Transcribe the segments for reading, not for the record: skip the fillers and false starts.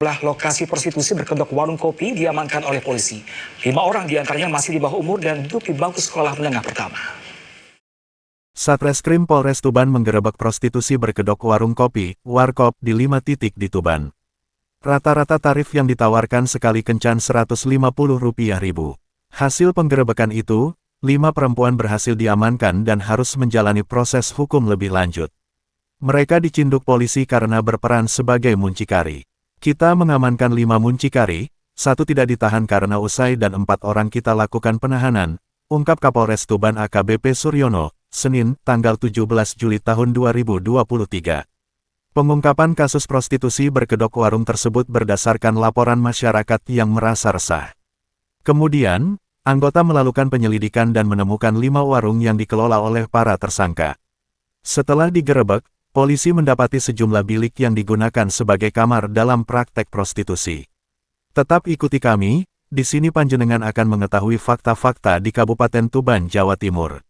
Lokasi prostitusi berkedok warung kopi diamankan oleh polisi. 5 orang diantaranya masih di bawah umur dan duduk di bangku sekolah menengah pertama. Satreskrim Polres Tuban menggerebek prostitusi berkedok warung kopi, warkop, di 5 titik di Tuban. Rata-rata tarif yang ditawarkan sekali kencan Rp150.000. Hasil penggerebekan itu, 5 perempuan berhasil diamankan dan harus menjalani proses hukum lebih lanjut. Mereka dicinduk polisi karena berperan sebagai muncikari. Kita mengamankan 5 muncikari, 1 tidak ditahan karena usai dan 4 orang kita lakukan penahanan, ungkap Kapolres Tuban AKBP Suryono, Senin, tanggal 17 Juli tahun 2023. Pengungkapan kasus prostitusi berkedok warung tersebut berdasarkan laporan masyarakat yang merasa resah. Kemudian, anggota melakukan penyelidikan dan menemukan 5 warung yang dikelola oleh para tersangka. Setelah digerebek, polisi mendapati sejumlah bilik yang digunakan sebagai kamar dalam praktek prostitusi. Tetap ikuti kami, di sini panjenengan akan mengetahui fakta-fakta di Kabupaten Tuban, Jawa Timur.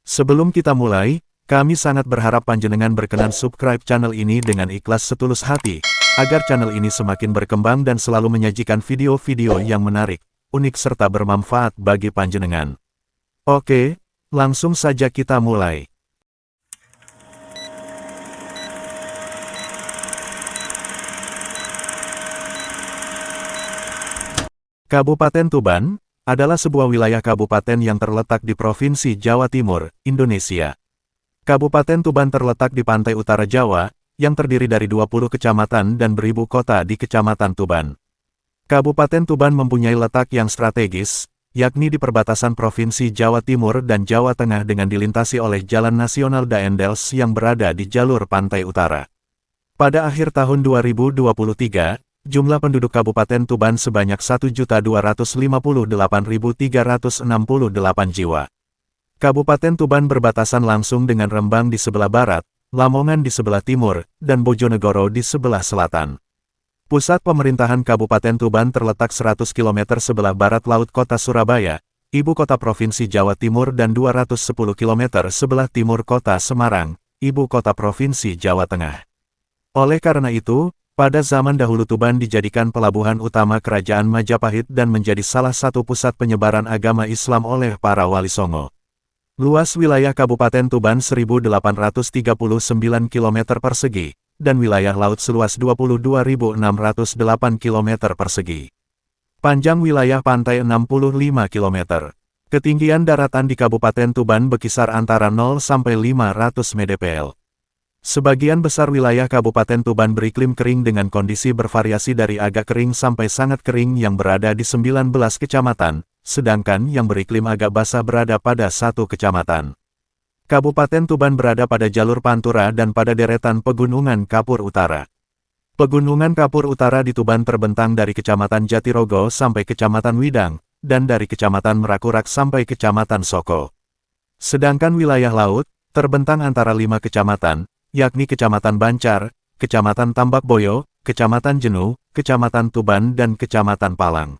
Sebelum kita mulai, kami sangat berharap panjenengan berkenan subscribe channel ini dengan ikhlas setulus hati, agar channel ini semakin berkembang dan selalu menyajikan video-video yang menarik, unik serta bermanfaat bagi panjenengan. Oke, langsung saja kita mulai. Kabupaten Tuban adalah sebuah wilayah kabupaten yang terletak di Provinsi Jawa Timur, Indonesia. Kabupaten Tuban terletak di pantai utara Jawa, yang terdiri dari 20 kecamatan dan beribu kota di Kecamatan Tuban. Kabupaten Tuban mempunyai letak yang strategis, yakni di perbatasan Provinsi Jawa Timur dan Jawa Tengah dengan dilintasi oleh Jalan Nasional Daendels yang berada di jalur pantai utara. Pada akhir tahun 2023, jumlah penduduk Kabupaten Tuban sebanyak 1.258.368 jiwa. Kabupaten Tuban berbatasan langsung dengan Rembang di sebelah barat, Lamongan di sebelah timur, dan Bojonegoro di sebelah selatan. Pusat pemerintahan Kabupaten Tuban terletak 100 km sebelah barat Laut Kota Surabaya, ibu kota Provinsi Jawa Timur dan 210 km sebelah timur Kota Semarang, ibu kota Provinsi Jawa Tengah. Oleh karena itu, pada zaman dahulu Tuban dijadikan pelabuhan utama Kerajaan Majapahit dan menjadi salah satu pusat penyebaran agama Islam oleh para wali songo. Luas wilayah Kabupaten Tuban 1.839 km persegi, dan wilayah laut seluas 22.608 km persegi. Panjang wilayah pantai 65 km. Ketinggian daratan di Kabupaten Tuban berkisar antara 0 sampai 500 mdpl. Sebagian besar wilayah Kabupaten Tuban beriklim kering dengan kondisi bervariasi dari agak kering sampai sangat kering yang berada di 19 kecamatan, sedangkan yang beriklim agak basah berada pada 1 kecamatan. Kabupaten Tuban berada pada jalur Pantura dan pada deretan Pegunungan Kapur Utara. Pegunungan Kapur Utara di Tuban terbentang dari Kecamatan Jatirogo sampai Kecamatan Widang, dan dari Kecamatan Merakurak sampai Kecamatan Soko. Sedangkan wilayah laut, terbentang antara 5 kecamatan, yakni Kecamatan Bancar, Kecamatan Tambakboyo, Kecamatan Jenu, Kecamatan Tuban dan Kecamatan Palang.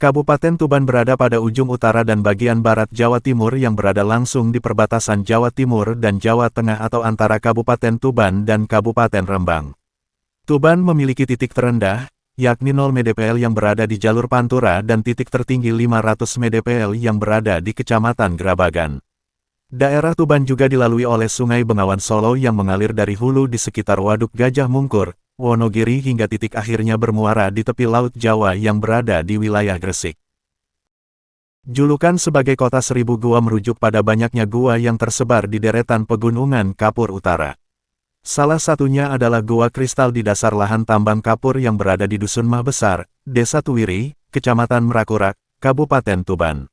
Kabupaten Tuban berada pada ujung utara dan bagian barat Jawa Timur yang berada langsung di perbatasan Jawa Timur dan Jawa Tengah atau antara Kabupaten Tuban dan Kabupaten Rembang. Tuban memiliki titik terendah, yakni 0 mdpl yang berada di jalur Pantura dan titik tertinggi 500 mdpl yang berada di Kecamatan Grabagan. Daerah Tuban juga dilalui oleh Sungai Bengawan Solo yang mengalir dari hulu di sekitar Waduk Gajah Mungkur, Wonogiri hingga titik akhirnya bermuara di tepi Laut Jawa yang berada di wilayah Gresik. Julukan sebagai Kota Seribu Gua merujuk pada banyaknya gua yang tersebar di deretan Pegunungan Kapur Utara. Salah satunya adalah Gua Kristal di dasar lahan tambang kapur yang berada di Dusun Mah Besar, Desa Tuwiri, Kecamatan Merakurak, Kabupaten Tuban.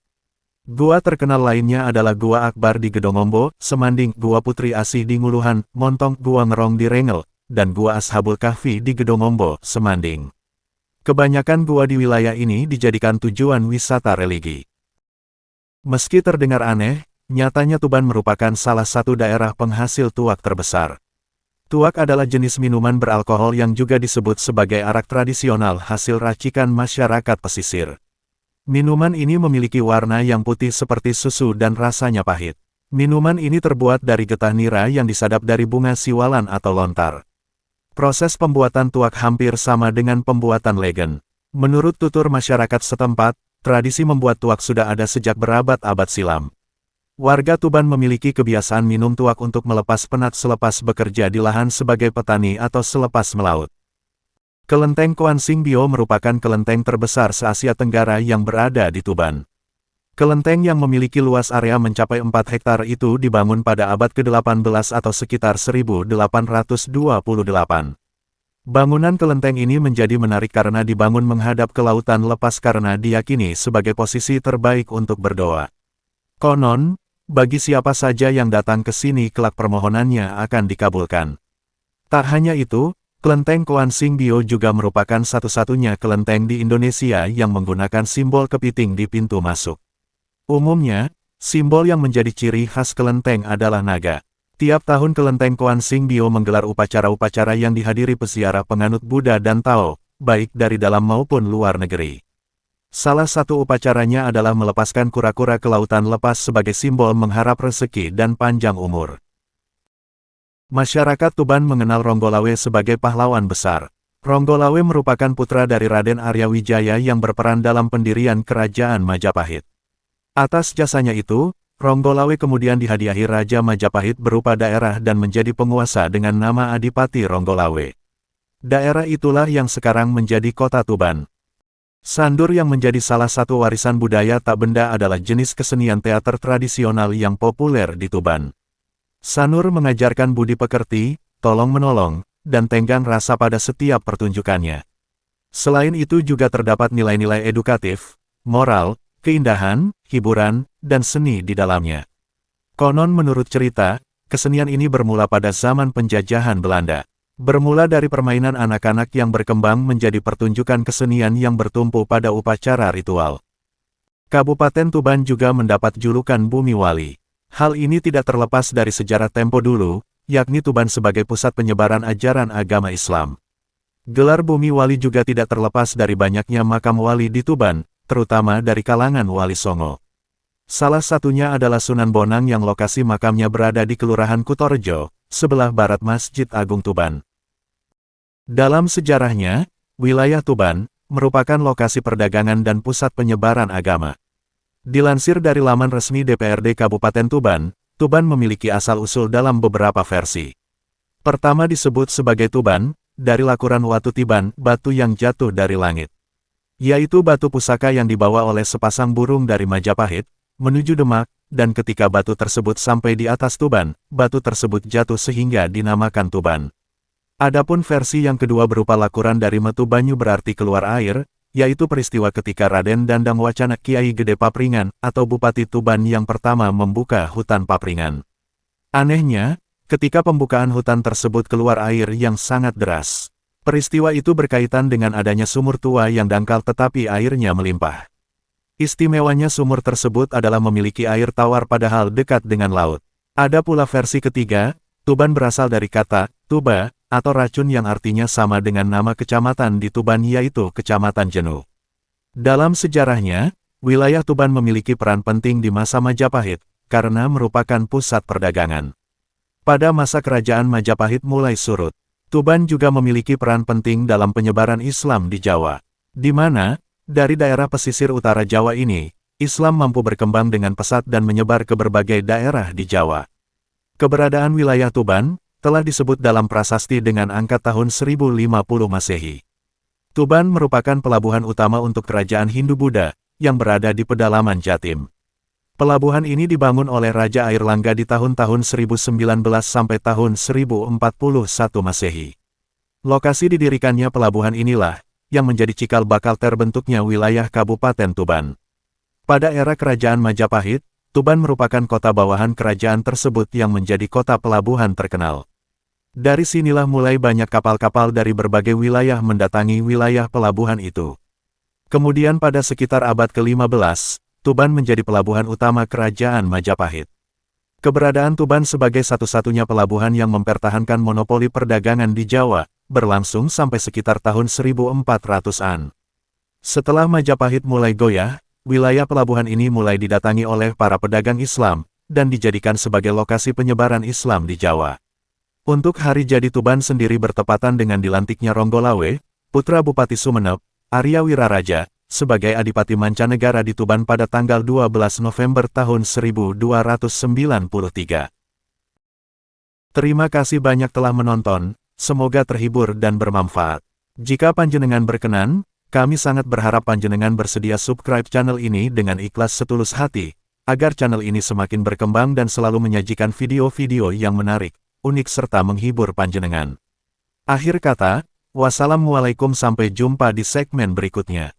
Gua terkenal lainnya adalah Gua Akbar di Gedongombo, Semanding, Gua Putri Asih di Nguluhan, Montong, Gua Ngerong di Rengel, dan Gua Ashabul Kahfi di Gedongombo, Semanding. Kebanyakan gua di wilayah ini dijadikan tujuan wisata religi. Meski terdengar aneh, nyatanya Tuban merupakan salah satu daerah penghasil tuak terbesar. Tuak adalah jenis minuman beralkohol yang juga disebut sebagai arak tradisional hasil racikan masyarakat pesisir. Minuman ini memiliki warna yang putih seperti susu dan rasanya pahit. Minuman ini terbuat dari getah nira yang disadap dari bunga siwalan atau lontar. Proses pembuatan tuak hampir sama dengan pembuatan legen. Menurut tutur masyarakat setempat, tradisi membuat tuak sudah ada sejak berabad-abad silam. Warga Tuban memiliki kebiasaan minum tuak untuk melepas penat selepas bekerja di lahan sebagai petani atau selepas melaut. Kelenteng Koan Singbio merupakan kelenteng terbesar se-Asia Tenggara yang berada di Tuban. Kelenteng yang memiliki luas area mencapai 4 hektar itu dibangun pada abad ke-18 atau sekitar 1828. Bangunan kelenteng ini menjadi menarik karena dibangun menghadap ke lautan lepas karena diyakini sebagai posisi terbaik untuk berdoa. Konon, bagi siapa saja yang datang ke sini kelak permohonannya akan dikabulkan. Tak hanya itu, Kelenteng Koan Singbio juga merupakan satu-satunya kelenteng di Indonesia yang menggunakan simbol kepiting di pintu masuk. Umumnya, simbol yang menjadi ciri khas kelenteng adalah naga. Tiap tahun Kelenteng Koan Singbio menggelar upacara-upacara yang dihadiri peziarah penganut Buddha dan Tao, baik dari dalam maupun luar negeri. Salah satu upacaranya adalah melepaskan kura-kura ke lautan lepas sebagai simbol mengharap rezeki dan panjang umur. Masyarakat Tuban mengenal Ronggolawe sebagai pahlawan besar. Ronggolawe merupakan putra dari Raden Arya Wijaya yang berperan dalam pendirian Kerajaan Majapahit. Atas jasanya itu, Ronggolawe kemudian dihadiahi Raja Majapahit berupa daerah dan menjadi penguasa dengan nama Adipati Ronggolawe. Daerah itulah yang sekarang menjadi kota Tuban. Sandur yang menjadi salah satu warisan budaya tak benda adalah jenis kesenian teater tradisional yang populer di Tuban. Sanur mengajarkan budi pekerti, tolong-menolong, dan tenggang rasa pada setiap pertunjukannya. Selain itu juga terdapat nilai-nilai edukatif, moral, keindahan, hiburan, dan seni di dalamnya. Konon menurut cerita, kesenian ini bermula pada zaman penjajahan Belanda. Bermula dari permainan anak-anak yang berkembang menjadi pertunjukan kesenian yang bertumpu pada upacara ritual. Kabupaten Tuban juga mendapat julukan Bumi Wali. Hal ini tidak terlepas dari sejarah tempo dulu, yakni Tuban sebagai pusat penyebaran ajaran agama Islam. Gelar Bumi Wali juga tidak terlepas dari banyaknya makam wali di Tuban, terutama dari kalangan Wali Songo. Salah satunya adalah Sunan Bonang yang lokasi makamnya berada di Kelurahan Kutorejo, sebelah barat Masjid Agung Tuban. Dalam sejarahnya, wilayah Tuban merupakan lokasi perdagangan dan pusat penyebaran agama. Dilansir dari laman resmi DPRD Kabupaten Tuban, Tuban memiliki asal-usul dalam beberapa versi. Pertama disebut sebagai Tuban, dari lakuran Watu Tiban, batu yang jatuh dari langit. Yaitu batu pusaka yang dibawa oleh sepasang burung dari Majapahit, menuju Demak, dan ketika batu tersebut sampai di atas Tuban, batu tersebut jatuh sehingga dinamakan Tuban. Adapun versi yang kedua berupa lakuran dari Metu Banyu berarti keluar air, yaitu peristiwa ketika Raden Dandang Wacana Kiai Gede Papringan atau Bupati Tuban yang pertama membuka hutan Papringan. Anehnya, ketika pembukaan hutan tersebut keluar air yang sangat deras. Peristiwa itu berkaitan dengan adanya sumur tua yang dangkal tetapi airnya melimpah. Istimewanya sumur tersebut adalah memiliki air tawar padahal dekat dengan laut. Ada pula versi ketiga, Tuban berasal dari kata tuba, atau racun yang artinya sama dengan nama kecamatan di Tuban yaitu Kecamatan Jenuh. Dalam sejarahnya, wilayah Tuban memiliki peran penting di masa Majapahit, karena merupakan pusat perdagangan. Pada masa kerajaan Majapahit mulai surut, Tuban juga memiliki peran penting dalam penyebaran Islam di Jawa, di mana, dari daerah pesisir utara Jawa ini, Islam mampu berkembang dengan pesat dan menyebar ke berbagai daerah di Jawa. Keberadaan wilayah Tuban telah disebut dalam prasasti dengan angka tahun 1050 Masehi. Tuban merupakan pelabuhan utama untuk kerajaan Hindu-Buddha, yang berada di pedalaman Jatim. Pelabuhan ini dibangun oleh Raja Airlangga di tahun-tahun 1019 sampai tahun 1041 Masehi. Lokasi didirikannya pelabuhan inilah, yang menjadi cikal bakal terbentuknya wilayah Kabupaten Tuban. Pada era kerajaan Majapahit, Tuban merupakan kota bawahan kerajaan tersebut yang menjadi kota pelabuhan terkenal. Dari sinilah mulai banyak kapal-kapal dari berbagai wilayah mendatangi wilayah pelabuhan itu. Kemudian pada sekitar abad ke-15, Tuban menjadi pelabuhan utama kerajaan Majapahit. Keberadaan Tuban sebagai satu-satunya pelabuhan yang mempertahankan monopoli perdagangan di Jawa, berlangsung sampai sekitar tahun 1400-an. Setelah Majapahit mulai goyah, wilayah pelabuhan ini mulai didatangi oleh para pedagang Islam, dan dijadikan sebagai lokasi penyebaran Islam di Jawa. Untuk hari jadi Tuban sendiri bertepatan dengan dilantiknya Ronggolawe, putra Bupati Sumeneb, Arya Wiraraja, sebagai Adipati Mancanegara di Tuban pada tanggal 12 November tahun 1293. Terima kasih banyak telah menonton, semoga terhibur dan bermanfaat. Jika panjenengan berkenan, kami sangat berharap panjenengan bersedia subscribe channel ini dengan ikhlas setulus hati, agar channel ini semakin berkembang dan selalu menyajikan video-video yang menarik, unik serta menghibur panjenengan. Akhir kata, wassalamualaikum, sampai jumpa di segmen berikutnya.